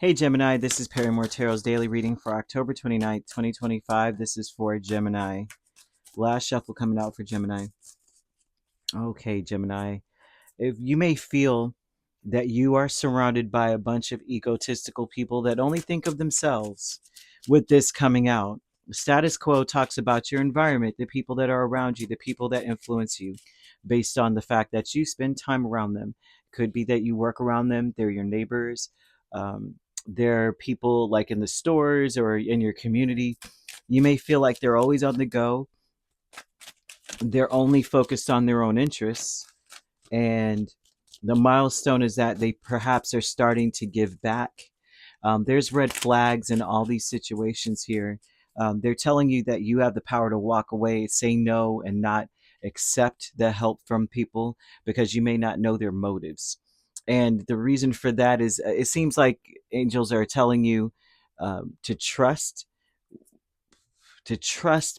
Hey Gemini, this is Perrymore Tarot's daily reading for October 29th, 2025. This is for Gemini. Last shuffle coming out for Gemini. Okay, Gemini. If you may feel that you are surrounded by a bunch of egotistical people that only think of themselves with this coming out. Status quo talks about your environment, the people that are around you, the people that influence you based on the fact that you spend time around them. Could be that you work around them, they're your neighbors, um, they're people like in the stores or in your community. You may feel like they're always on the go, they're only focused on their own interests, and the milestone is that they perhaps are starting to give back. There's red flags in all these situations here. They're telling you that you have the power to walk away, say no, and not accept the help from people because you may not know their motives. And the reason for that is it seems like angels are telling you to trust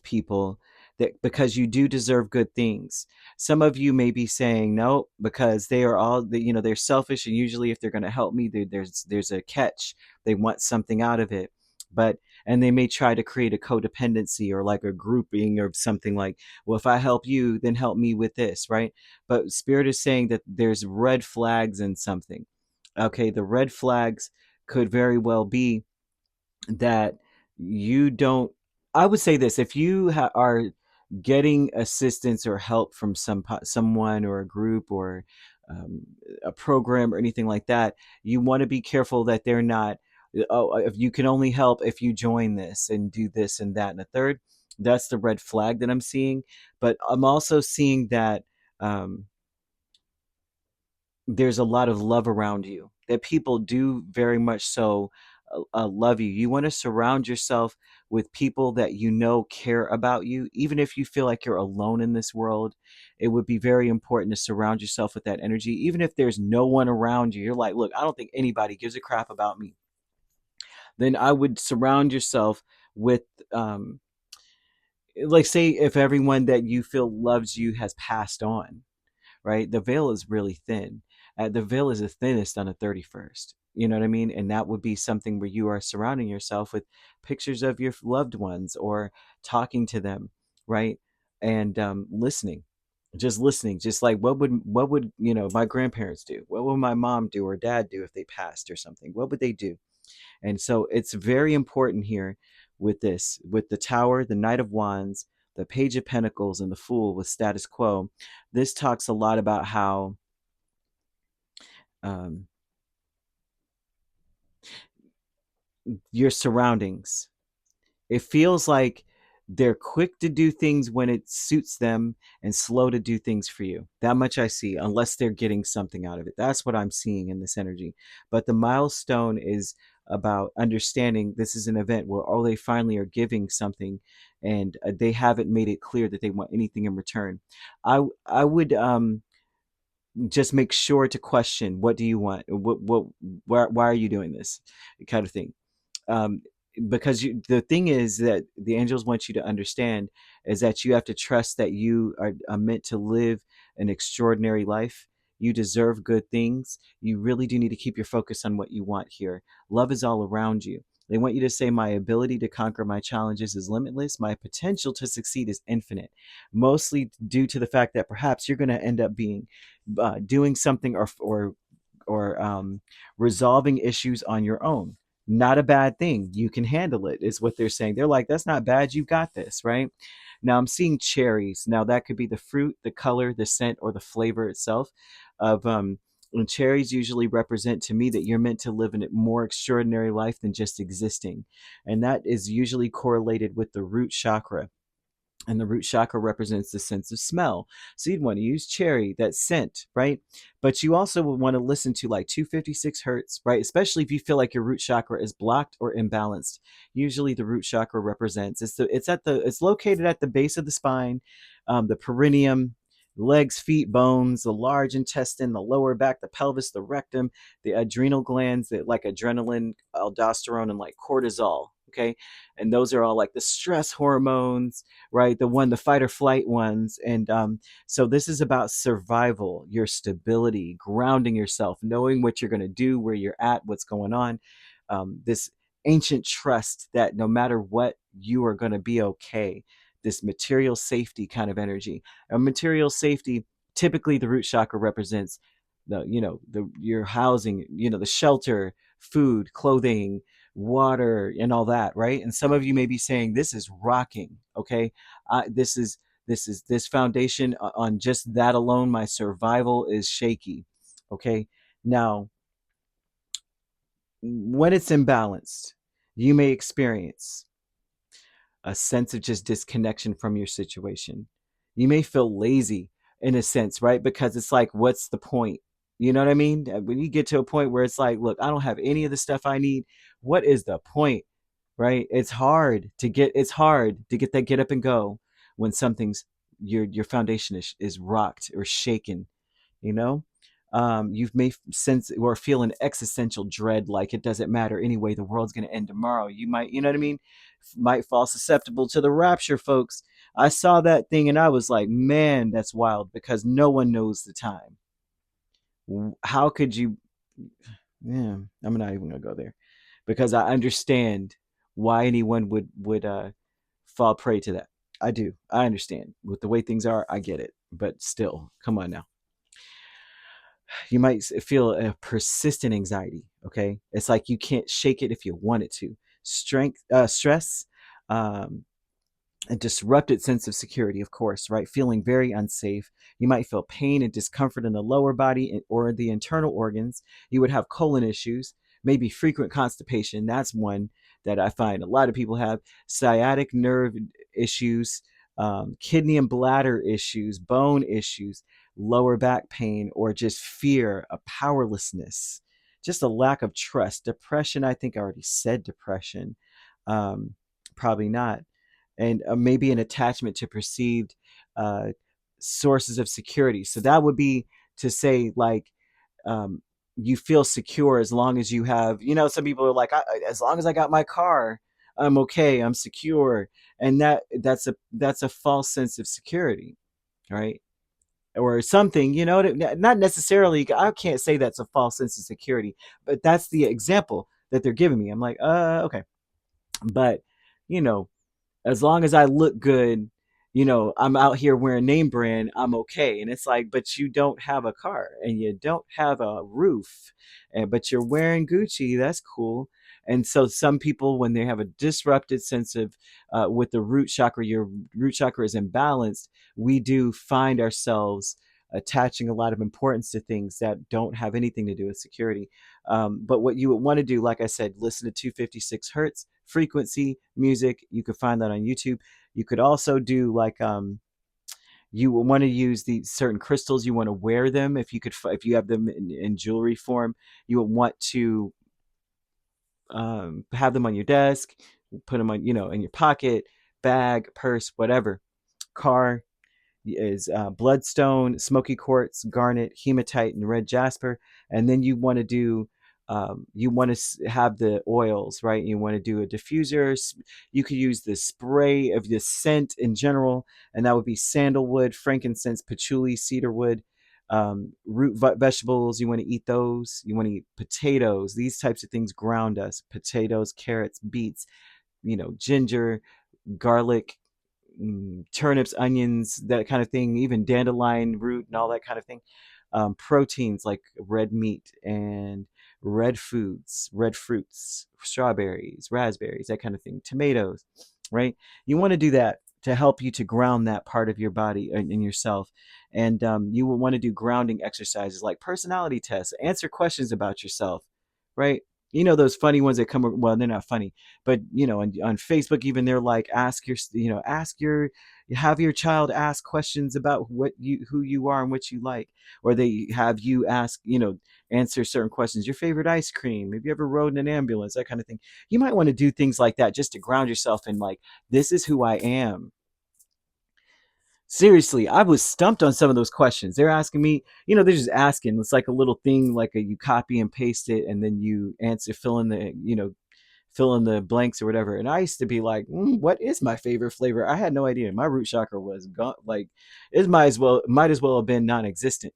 people, that because you do deserve good things. Some of you may be saying no because they are all they're selfish, and usually if they're going to help me, there's a catch. They want something out of it. But and they may try to create a codependency or like a grouping or something like, well, if I help you, then help me with this, right? But spirit is saying that there's red flags in something. Okay, the red flags could very well be that you don't. I would say this: if you are getting assistance or help from someone or a group or um, a program or anything like that, you want to be careful that they're not, oh, if you can only help if you join this and do this and that and a third. That's the red flag that I'm seeing. But I'm also seeing that um, there's a lot of love around you, that people do very much so love you. You want to surround yourself with people that you know care about you. Even if you feel like you're alone in this world, it would be very important to surround yourself with that energy. Even if there's no one around you, you're like, look, I don't think anybody gives a crap about me. Then I would surround yourself with, um, like, say, if everyone that you feel loves you has passed on, right? The veil is really thin. The veil is the thinnest on the 31st. You know what I mean? And that would be something where you are surrounding yourself with pictures of your loved ones or talking to them, right? And listening, just like what would my grandparents do? What would my mom do or dad do if they passed or something? What would they do? And so it's very important here with this, with the Tower, the Knight of Wands, the Page of Pentacles, and the Fool with status quo. This talks a lot about how um, your surroundings. It feels like they're quick to do things when it suits them and slow to do things for you. That much I see, unless they're getting something out of it. That's what I'm seeing in this energy. But the milestone is about understanding this is an event where, oh, they finally are giving something, and they haven't made it clear that they want anything in return. I would just make sure to question, what do you want? Why are you doing this, kind of thing. um, because the thing is that the angels want you to understand is that you have to trust that you are meant to live an extraordinary life. You deserve good things. You really do need to keep your focus on what you want here. Love is all around you. They want you to say, my ability to conquer my challenges is limitless. My potential to succeed is infinite. Mostly due to the fact that perhaps you're going to end up being doing something or resolving issues on your own. Not a bad thing. You can handle it, is what they're saying. They're like, that's not bad. You've got this, right? Now I'm seeing cherries. Now that could be the fruit, the color, the scent, or the flavor itself of and cherries usually represent to me that you're meant to live in a more extraordinary life than just existing. And that is usually correlated with the root chakra, and the root chakra represents the sense of smell. So you'd want to use cherry, that scent, right? But you also would want to listen to like 256 hertz, right? Especially if you feel like your root chakra is blocked or imbalanced. Usually the root chakra represents, it's located at the base of the spine, the perineum, legs, feet, bones, the large intestine, the lower back, the pelvis, the rectum, the adrenal glands, that like adrenaline, aldosterone, and like cortisol. Okay, and those are all like the stress hormones, right? The fight or flight ones. And so this is about survival, your stability, grounding yourself, knowing what you're going to do, where you're at, what's going on. this ancient trust that no matter what, you are going to be okay. This material safety kind of energy. A material safety, typically the root chakra represents the, your housing, the shelter, food, clothing, water, and all that, right? And some of you may be saying, this is rocking. Okay. This foundation, on just that alone, my survival is shaky. Okay. Now, when it's imbalanced, you may experience a sense of just disconnection from your situation. You may feel lazy in a sense, right? Because it's like, what's the point? You know what I mean? When you get to a point where it's like, look, I don't have any of the stuff I need. What is the point? Right? It's hard to get that get up and go when something's your foundation is rocked or shaken, you know. You may sense or feel an existential dread, like it doesn't matter anyway, the world's going to end tomorrow. You might, you know what I mean, might fall susceptible to the rapture, folks. I saw that thing and I was like, man, that's wild, because no one knows the time. How could you? Yeah, I'm not even gonna go there, because I understand why anyone would fall prey to that. I do. I understand. With the way things are, I get it. But still, come on now. You might feel a persistent anxiety. Okay, it's like you can't shake it if you wanted to. Stress, um, a disrupted sense of security, of course, right? Feeling very unsafe. You might feel pain and discomfort in the lower body or the internal organs. You would have colon issues, maybe frequent constipation. That's one that I find a lot of people have. Sciatic nerve issues, kidney and bladder issues, bone issues, lower back pain, or just fear, a powerlessness, just a lack of trust. Depression, I think I already said depression. Um, Probably not. And maybe an attachment to perceived uh, sources of security. So that would be to say, like, um, you feel secure as long as you have, some people are like, as long as I got my car, I'm okay, I'm secure. And that's a false sense of security, right? Or something, not necessarily, I can't say that's a false sense of security, but that's the example that they're giving me. I'm like, okay. But, you know, as long as I look good, I'm out here wearing name brand, I'm okay. And it's like, but you don't have a car and you don't have a roof, but you're wearing Gucci. That's cool. And so some people, when they have a disrupted sense of, with the root chakra, your root chakra is imbalanced, we do find ourselves attaching a lot of importance to things that don't have anything to do with security. But what you would want to do, like I said, listen to 256 hertz frequency music. You could find that on YouTube. You could also do like, you want to use the certain crystals. You want to wear them. If you have them in jewelry form, you would want to have them on your desk, put them on, in your pocket, bag, purse, whatever. Car is bloodstone, smoky quartz, garnet, hematite, and red jasper. And then you want to do, you want to have the oils, right? You want to do a diffuser. You could use the spray of the scent in general, and that would be sandalwood, frankincense, patchouli, cedarwood. Root vegetables, you want to eat those. You want to eat potatoes. These types of things ground us. Potatoes, carrots, beets, ginger, garlic, turnips, onions, that kind of thing, even dandelion root and all that kind of thing. Proteins like red meat and red foods, red fruits, strawberries, raspberries, that kind of thing, tomatoes, right? You want to do that to help you to ground that part of your body in yourself. And you will want to do grounding exercises like personality tests, answer questions about yourself, right? Those funny ones that come, well, they're not funny, but on Facebook, even, they're like, have your child ask questions about who you are and what you like. Or they have you ask, answer certain questions. Your favorite ice cream, have you ever rode in an ambulance, that kind of thing. You might want to do things like that just to ground yourself in, like, this is who I am. Seriously, I was stumped on some of those questions. They're asking me, they're just asking. It's like a little thing, like you copy and paste it, and then you answer, fill in the blanks or whatever. And I used to be like, what is my favorite flavor? I had no idea. My root chakra was gone. Like, it might as well have been non-existent.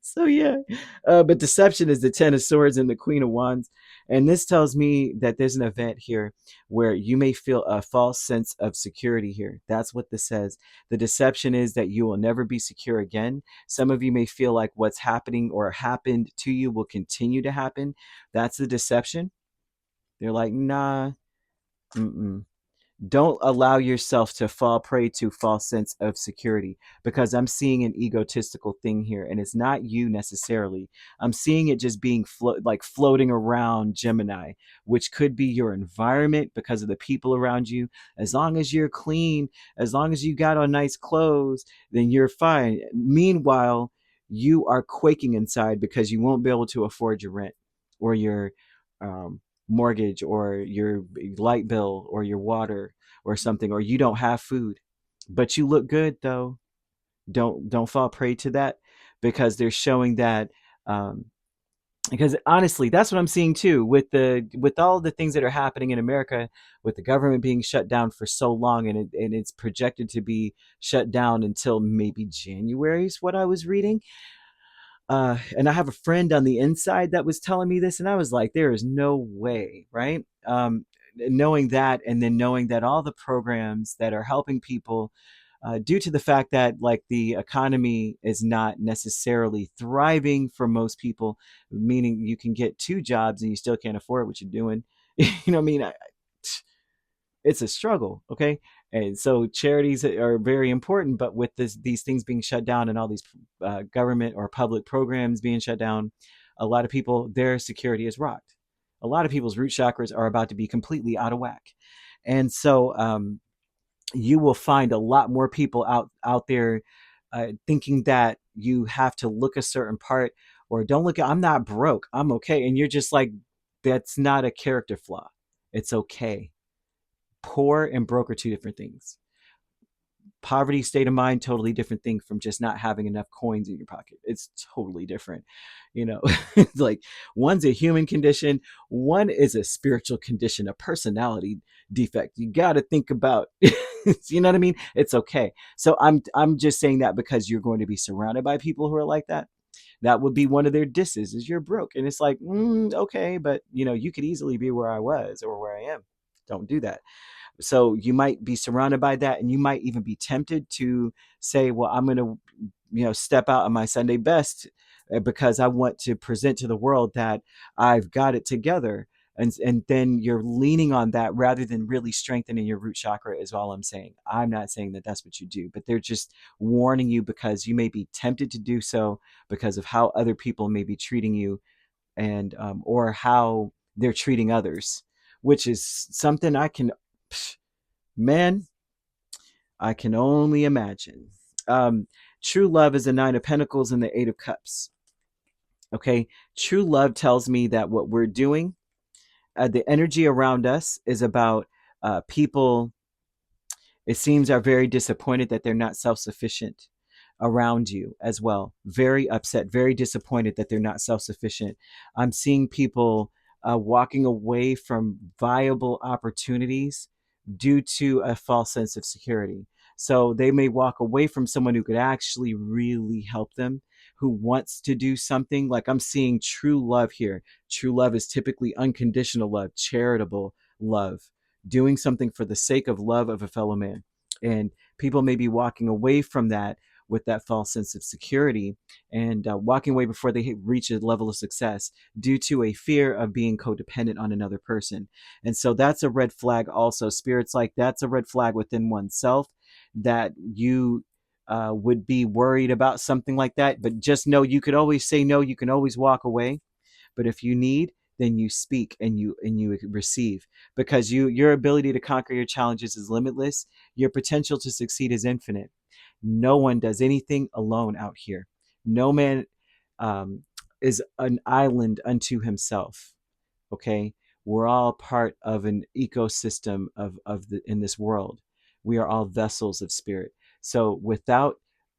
So yeah, but deception is the 10 of swords and the queen of wands, and this tells me that there's an event here where you may feel a false sense of security here. That's what this says. The deception is that you will never be secure again. Some of you may feel like what's happening or happened to you will continue to happen. That's the deception. They're like, nah, mm-mm. Don't allow yourself to fall prey to false sense of security, because I'm seeing an egotistical thing here, and it's not you necessarily. I'm seeing it just being like floating around Gemini, which could be your environment because of the people around you. As long as you're clean, as long as you got on nice clothes, then you're fine. Meanwhile, you are quaking inside because you won't be able to afford your rent or your mortgage or your light bill or your water or something, or you don't have food, but you look good though. Don't fall prey to that, because they're showing that, um, because honestly, that's what I'm seeing too with all the things that are happening in America, with the government being shut down for so long, and it's projected to be shut down until maybe January is what I was reading. And I have a friend on the inside that was telling me this, and I was like, there is no way, right? Knowing that, and then knowing that all the programs that are helping people, due to the fact that like the economy is not necessarily thriving for most people, meaning you can get 2 jobs and you still can't afford what you're doing. You know what I mean? It's a struggle. Okay. And so charities are very important, but with these things being shut down and all these government or public programs being shut down, a lot of people, their security is rocked. A lot of people's root chakras are about to be completely out of whack. And so you will find a lot more people out there thinking that you have to look a certain part, or don't look at, I'm not broke, I'm okay. And you're just like, that's not a character flaw. It's okay. Poor and broke are 2 different things. Poverty state of mind, totally different thing from just not having enough coins in your pocket. It's totally different. You know, it's like one's a human condition, one is a spiritual condition, a personality defect. You got to think about you know what I mean? It's okay. So I'm just saying that because you're going to be surrounded by people who are like that. That would be one of their disses, is you're broke. And it's like, okay, but you know, you could easily be where I was or where I am. Don't do that. So you might be surrounded by that, and you might even be tempted to say, well, I'm going to, step out of my Sunday best, because I want to present to the world that I've got it together. And then you're leaning on that rather than really strengthening your root chakra, is all I'm saying. I'm not saying that that's what you do, but they're just warning you, because you may be tempted to do so because of how other people may be treating you, and or how they're treating others, which is something I can, man, I can only imagine. Um, True love is the Nine of Pentacles and the Eight of Cups. Okay, true love tells me that what we're doing, the energy around us is about people, it seems, are very disappointed that they're not self-sufficient around you as well. Very upset, very disappointed that they're not self-sufficient. I'm seeing people walking away from viable opportunities due to a false sense of security. So they may walk away from someone who could actually really help them, who wants to do something. Like I'm seeing true love here. True love is typically unconditional love, charitable love, doing something for the sake of love of a fellow man. And people may be walking away from that with that false sense of security, and walking away before they reach a level of success due to a fear of being codependent on another person. And so that's a red flag also. Spirit's like, that's a red flag within oneself, that you would be worried about something like that. But just know you could always say no, you can always walk away. But if you need, then you speak, and you receive, because your ability to conquer your challenges is limitless. Your potential to succeed is infinite. No one does anything alone out here. No man um, is an island unto himself. Okay, we're all part of an ecosystem of the in this world. We are all vessels of spirit. So without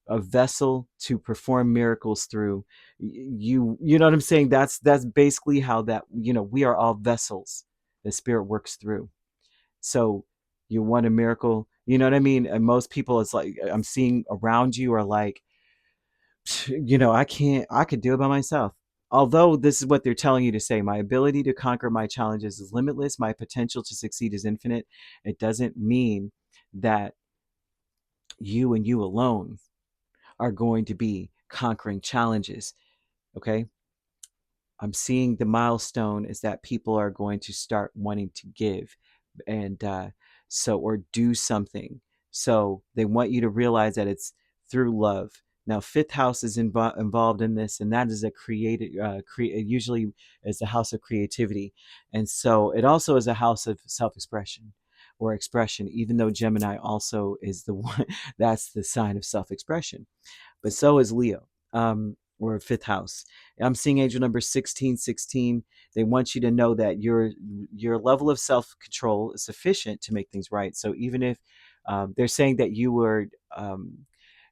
a vessel to perform miracles through, you know what I'm saying? That's basically how that, we are all vessels the spirit works through. So you want a miracle, you know what I mean? And most people, it's like I'm seeing around you, are like, I could do it by myself. Although this is what they're telling you to say, my ability to conquer my challenges is limitless, my potential to succeed is infinite. It doesn't mean that you and you alone are going to be conquering challenges. Okay. I'm seeing the milestone is that people are going to start wanting to give and or do something. So they want you to realize that it's through love. Now, fifth house is involved in this, and that is a usually is a house of creativity. And so it also is a house of self expression or expression, even though Gemini also is the one that's the sign of self expression, but so is Leo, or fifth house. I'm seeing angel number 1616. They want you to know that your level of self control is sufficient to make things right. So even if they're saying that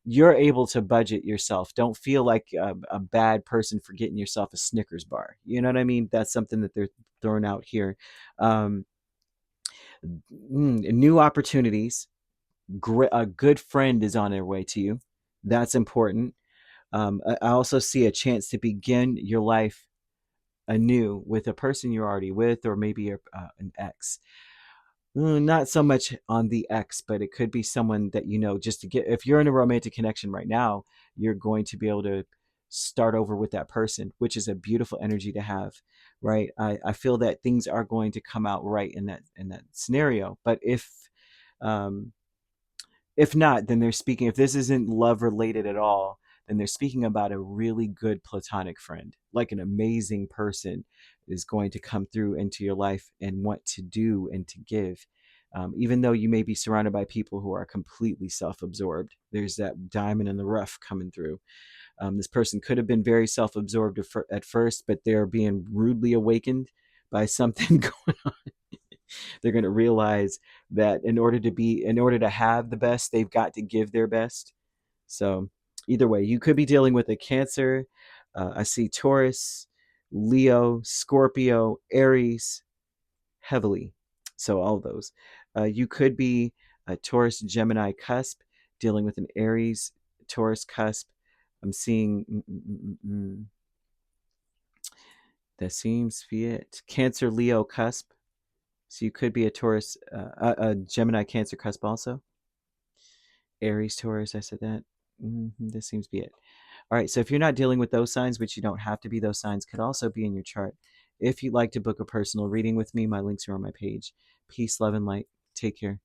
you're able to budget yourself. Don't feel like a bad person for getting yourself a Snickers bar. You know what I mean? That's something that they're throwing out here. Um, New opportunities. A good friend is on their way to you. That's important. I also see a chance to begin your life anew with a person you're already with, or maybe an ex. Not so much on the ex, but it could be someone that just to get. If you're in a romantic connection right now, you're going to be able to start over with that person, which is a beautiful energy to have, right? I feel that things are going to come out right in that scenario. But um, if not, then they're speaking, if this isn't love related at all, then they're speaking about a really good platonic friend, like an amazing person is going to come through into your life and want to do and to give. Even though you may be surrounded by people who are completely self absorbed, there's that diamond in the rough coming through. This person could have been very self absorbed at first, but they're being rudely awakened by something going on. They're going to realize that in order to have the best, they've got to give their best. So either way, you could be dealing with a Cancer. I see Taurus, Leo, Scorpio, Aries heavily. So all of those. You could be a Taurus Gemini cusp dealing with an Aries Taurus cusp. I'm seeing that seems to be it. Cancer Leo cusp. So you could be a Taurus, a Gemini Cancer cusp also. Aries Taurus, I said that. This seems to be it. All right, so if you're not dealing with those signs, which you don't have to be, those signs could also be in your chart. If you'd like to book a personal reading with me, my links are on my page. Peace, love, and light. Take care.